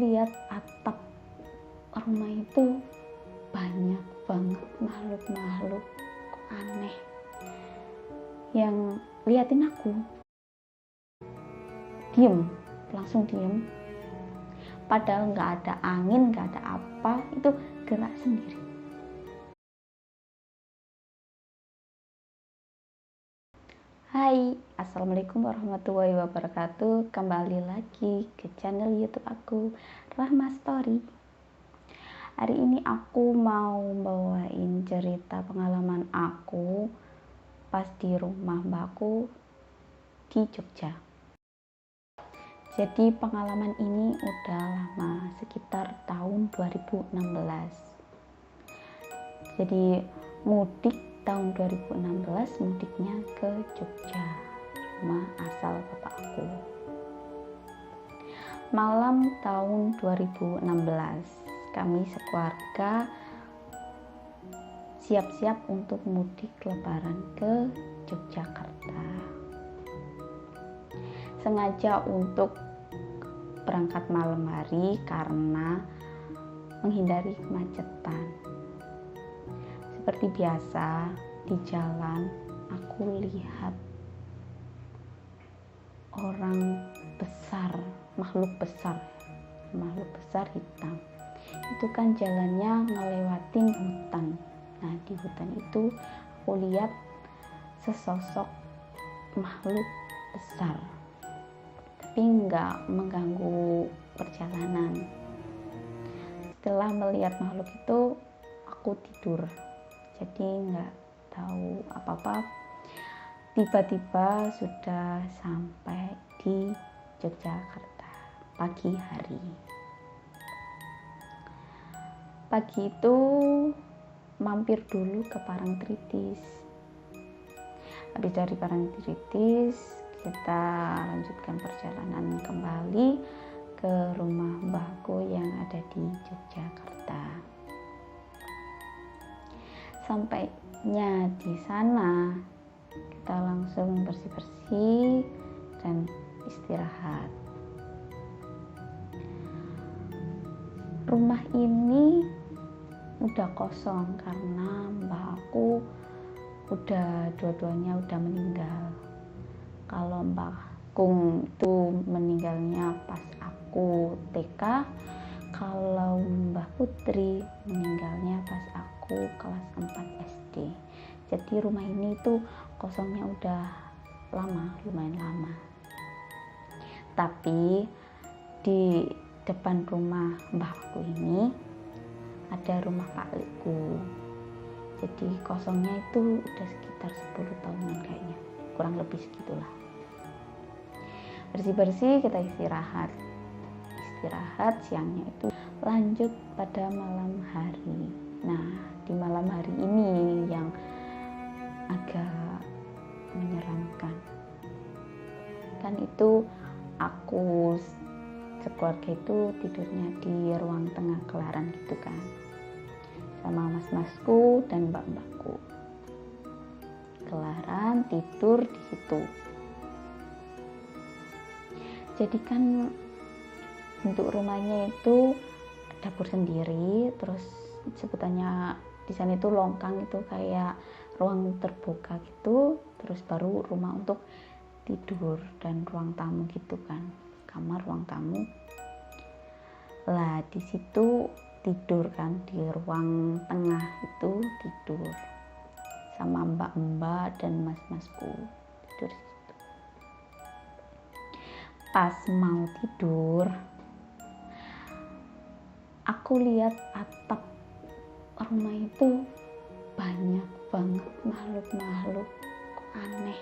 Lihat atap rumah itu banyak banget makhluk-makhluk aneh yang liatin aku. Langsung diem, padahal nggak ada angin, nggak ada apa, itu gerak sendiri. Hai, assalamualaikum warahmatullahi wabarakatuh. Kembali lagi ke channel YouTube aku, Rahma Story. Hari ini aku mau bawain cerita pengalaman aku pas di rumah mbakku di Jogja. Jadi pengalaman ini udah lama, sekitar tahun 2016. Jadi mudik tahun 2016, mudiknya ke Jogja, rumah asal bapak aku. Malam tahun 2016, kami sekeluarga siap-siap untuk mudik lebaran ke Yogyakarta. Sengaja untuk berangkat malam hari karena menghindari kemacetan. Seperti biasa, di jalan aku lihat orang besar, makhluk besar hitam. Itu kan jalannya ngelewatin hutan. Nah, di hutan itu aku lihat sesosok makhluk besar, tapi nggak mengganggu perjalanan. Setelah melihat makhluk itu, aku tidur, jadi nggak tahu apa-apa. Tiba-tiba sudah sampai di Yogyakarta pagi hari. Pagi itu mampir dulu ke Parangtritis. Habis dari Parangtritis, kita lanjutkan perjalanan kembali ke rumah mbahku yang ada di Yogyakarta. Sampainya di sana, kita langsung bersih-bersih dan istirahat. Rumah ini udah kosong karena mbahku dua-duanya udah meninggal. Kalau Mbak Kung itu meninggalnya pas aku TK, kalau Mbah Putri meninggalnya pas aku kelas 4 SD. Jadi rumah ini tuh kosongnya udah lama, lumayan lama. Tapi di depan rumah mbahku ini ada rumah paklikku. Jadi kosongnya itu udah sekitar 10 tahunan kayaknya, kurang lebih segitulah. Bersih-bersih, kita istirahat siangnya itu lanjut pada malam hari. Nah, di malam hari ini yang agak menyeramkan. Kan itu aku sekeluarga itu tidurnya di ruang tengah kelaran gitu kan, sama mas-masku dan mbak-mbakku. Kelaran tidur di situ. Jadi kan bentuk rumahnya itu dapur sendiri, terus sebutannya di sana itu longkang, itu kayak ruang terbuka gitu, terus baru rumah untuk tidur dan ruang tamu gitu kan, kamar ruang tamu. Lah di situ tidur kan, di ruang tengah itu tidur sama mbak-mbak dan mas-masku, tidur di situ. Pas mau tidur, aku lihat atap rumah itu banyak banget makhluk-makhluk aneh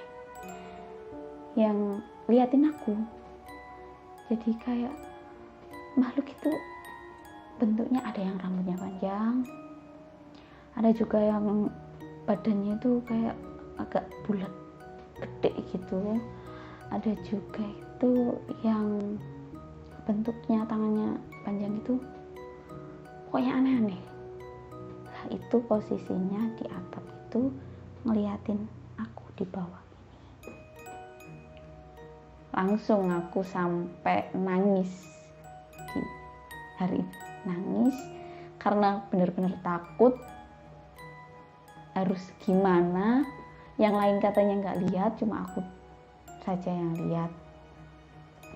yang liatin aku. Jadi kayak makhluk itu bentuknya ada yang rambutnya panjang, ada juga yang badannya itu kayak agak bulat gede gitu, ada juga itu yang bentuknya tangannya panjang itu, pokoknya aneh-aneh. Lah itu posisinya di atap itu ngeliatin aku di bawah ini. Langsung aku sampai nangis di hari itu nangis karena benar-benar takut harus gimana. Yang lain katanya nggak lihat, cuma aku saja yang lihat.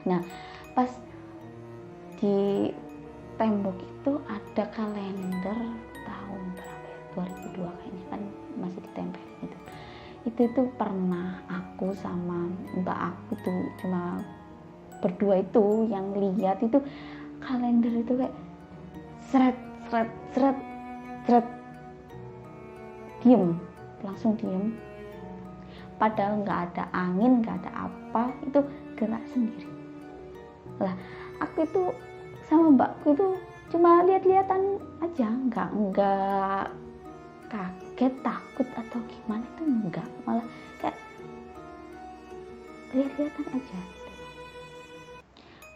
Nah, pas di tembok itu ada kalender tahun berapa ya, 2002 kayaknya kan masih ditempel gitu. Itu pernah aku sama mbak aku tuh cuma berdua itu yang lihat itu kalender itu kayak seret seret seret seret, diem, langsung diem, padahal nggak ada angin, nggak ada apa, itu gerak sendiri. Lah aku itu sama mbakku itu cuma lihat-lihatan aja, nggak kaget, takut atau gimana, itu enggak, malah kayak lihat-lihatan aja.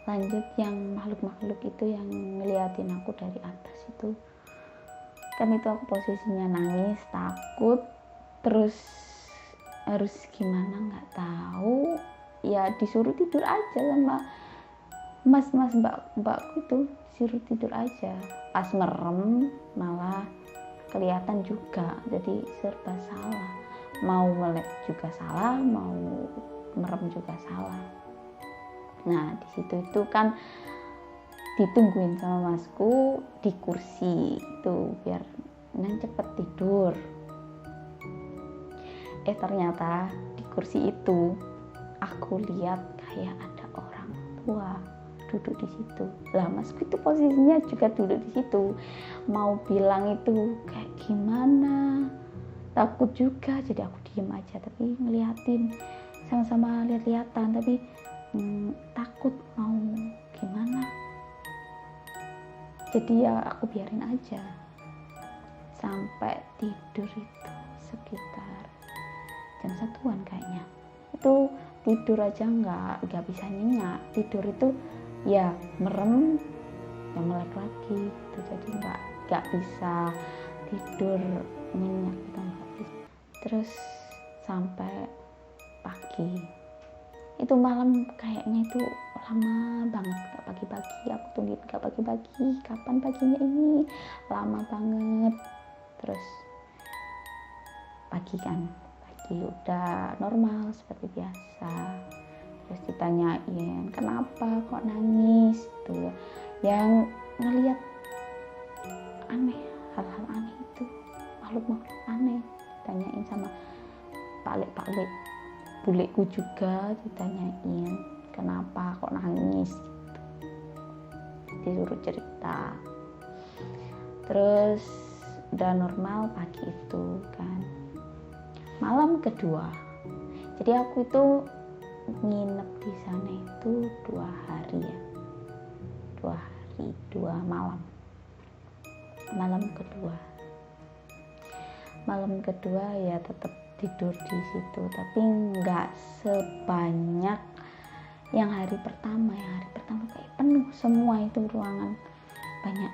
Lanjut yang makhluk-makhluk itu yang ngeliatin aku dari atas itu, kan itu aku posisinya nangis, takut, terus harus gimana nggak tahu, ya disuruh tidur aja sama mbakku itu, disuruh tidur aja. Pas merem malah kelihatan juga, jadi serba salah, mau melek juga salah, mau merem juga salah. Nah di situ itu kan ditungguin sama masku di kursi itu biar Neng cepet tidur. Ternyata di kursi itu aku lihat kayak ada orang tua duduk di situ. Lah masku itu posisinya juga duduk di situ. Mau bilang itu kayak gimana, takut juga, jadi aku diem aja tapi ngeliatin, sama-sama lihat-lihatan tapi takut mau gimana. Jadi ya aku biarin aja sampai tidur itu sekitar jam 1-an kayaknya. Itu tidur aja nggak bisa nyenyak, tidur itu ya merem ya melek lagi gitu. Jadi nggak bisa tidur nyenyak gitu, nggak bisa. Terus sampai pagi itu, malam kayaknya itu lama banget, gak pagi-pagi, aku tungguin gak pagi-pagi, kapan paginya ini, lama banget. Terus pagi kan, pagi udah normal seperti biasa. Terus ditanyain kenapa kok nangis tuh, yang ngelihat aneh, hal-hal aneh itu, makhluk-makhluk aneh. Ditanyain sama Pak Lek buleku juga, ditanyain kenapa kok nangis gitu. Disuruh cerita. Terus udah normal pagi itu kan. Malam kedua, jadi aku itu nginep di sana itu 2 hari ya, 2 hari 2 malam. Malam kedua ya tetap tidur di situ, tapi nggak sebanyak yang hari pertama. Yang hari pertama kayak penuh semua itu ruangan, banyak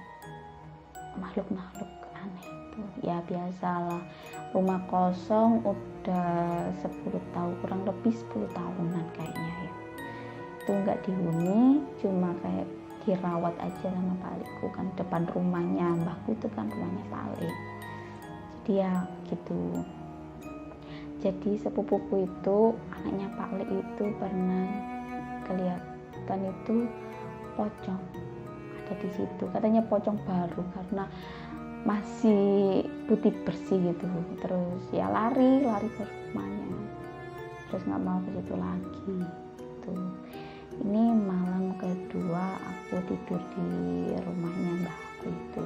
makhluk-makhluk aneh itu. Ya biasalah, rumah kosong udah 10 tahun, kurang lebih 10 tahunan kayaknya ya. Itu nggak dihuni, cuma kayak dirawat aja sama Pak Lekku kan, depan rumahnya mbahku itu kan rumahnya Pak Lek. Jadi ya gitu. Jadi sepupuku itu, anaknya Pak Lek itu pernah kelihatan itu pocong ada di situ. Katanya pocong baru karena masih putih bersih gitu. Terus ya lari ke rumahnya. Terus nggak mau ke situ lagi. Gitu. Ini malam kedua aku tidur di rumahnya mbahku itu.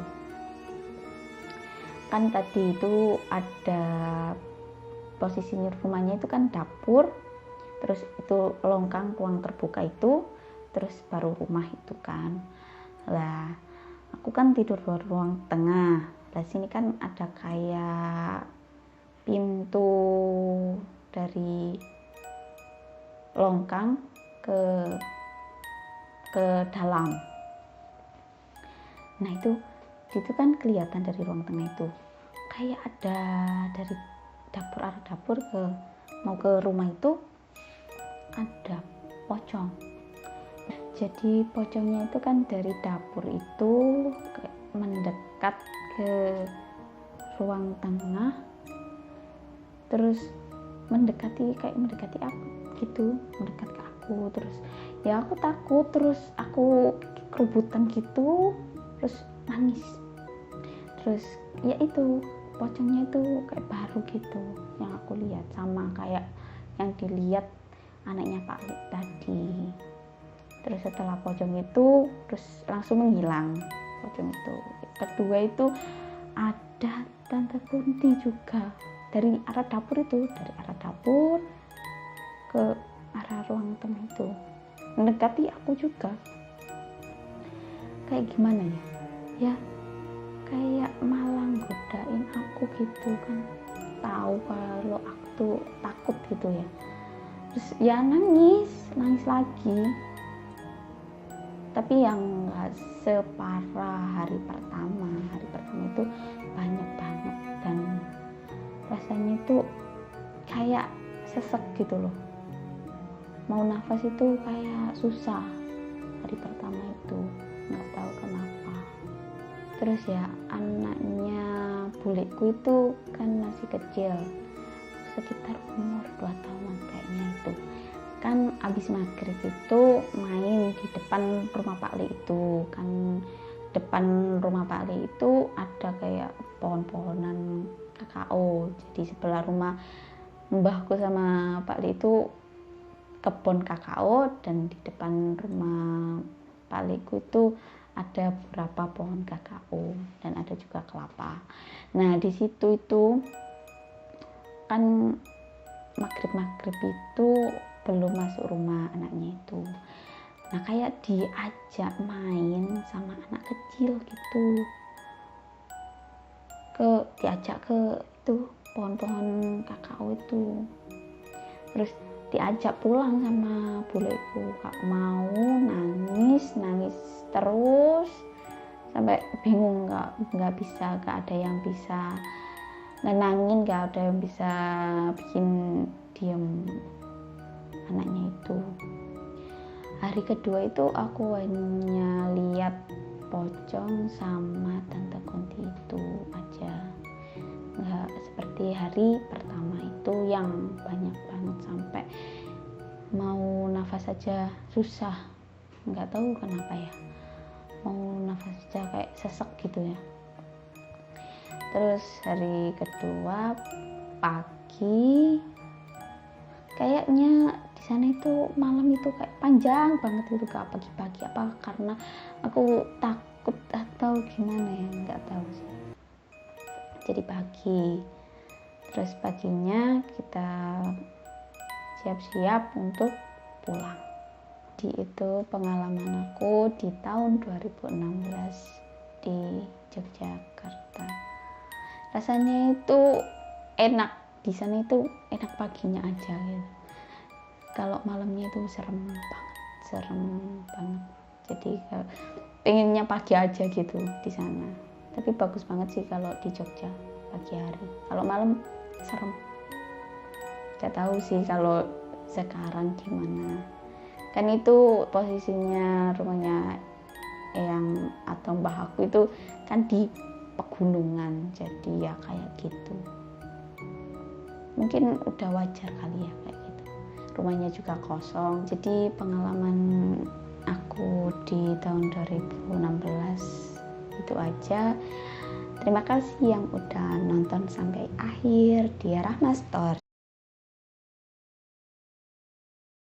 Kan tadi itu ada posisinya rumahnya itu kan dapur, terus itu longkang ruang terbuka itu, terus baru rumah itu kan. Lah aku kan tidur di ruang tengah. Lah sini kan ada kayak pintu dari longkang ke dalam. Nah itu kan kelihatan dari ruang tengah itu kayak ada dari arah dapur mau ke rumah itu ada pocong. Jadi pocongnya itu kan dari dapur itu mendekat ke ruang tengah, terus mendekati aku gitu, mendekat ke aku. Terus ya aku takut, terus aku kerubutan gitu, terus nangis. Terus ya itu pocongnya itu kayak baru gitu yang aku lihat, sama kayak yang dilihat anaknya Pak Lik tadi. Terus setelah pocong itu terus langsung menghilang pocong itu. Kedua itu ada Tante Kunti juga dari arah dapur itu, dari arah dapur ke arah ruang tengah itu, mendekati aku juga. Kayak gimana ya? Ya kayak malah godain aku gitu kan, tahu kalau aku tuh takut gitu ya. Terus ya nangis lagi, tapi yang nggak separah hari pertama itu banyak banget, dan rasanya itu kayak sesek gitu loh, mau nafas itu kayak susah hari pertama itu, nggak tahu kenapa. Terus ya anaknya buleku itu kan masih kecil, sekitar umur 2 tahun kayaknya itu. Kan abis maghrib itu main di depan rumah Pak Li itu kan. Depan rumah Pak Li itu ada kayak pohon-pohonan kakao. Jadi sebelah rumah mbahku sama Pak Li itu kebun kakao, dan di depan rumah Pak Liku itu ada beberapa pohon kakao dan ada juga kelapa. Nah di situ itu kan maghrib itu belum masuk rumah anaknya itu. Nah kayak diajak main sama anak kecil gitu, diajak ke itu pohon-pohon kakao itu. Terus diajak pulang sama buleku, gak mau, nangis terus sampai bingung, nggak bisa, gak ada yang bisa nenangin, gak ada yang bisa bikin diem anaknya itu. Hari kedua itu aku hanya lihat pocong sama Tante Kunti itu aja, nggak seperti hari pertama itu yang banyak banget sampai mau nafas aja susah, nggak tahu kenapa ya, mau nafas aja kayak sesek gitu ya. Terus hari kedua pagi, kayaknya di sana itu malam itu kayak panjang banget gitu, gak pagi-pagi, apa karena aku takut atau gimana ya, nggak tahu sih. Jadi pagi, terus paginya kita siap-siap untuk pulang. Di itu pengalaman aku di tahun 2016 di Yogyakarta. Rasanya itu enak, di sana itu enak paginya aja gitu. Kalau malamnya itu serem banget. Jadi pengennya pagi aja gitu di sana. Tapi bagus banget sih kalau di Jogja pagi hari. Kalau malam serem. Gak tahu sih kalau sekarang gimana. Kan itu posisinya rumahnya yang atau mbah aku itu kan di pegunungan, jadi ya kayak gitu. Mungkin udah wajar kali ya kayak gitu. Rumahnya juga kosong. Jadi pengalaman aku di tahun 2016 itu aja. Terima kasih yang udah nonton sampai akhir di Rahma Store.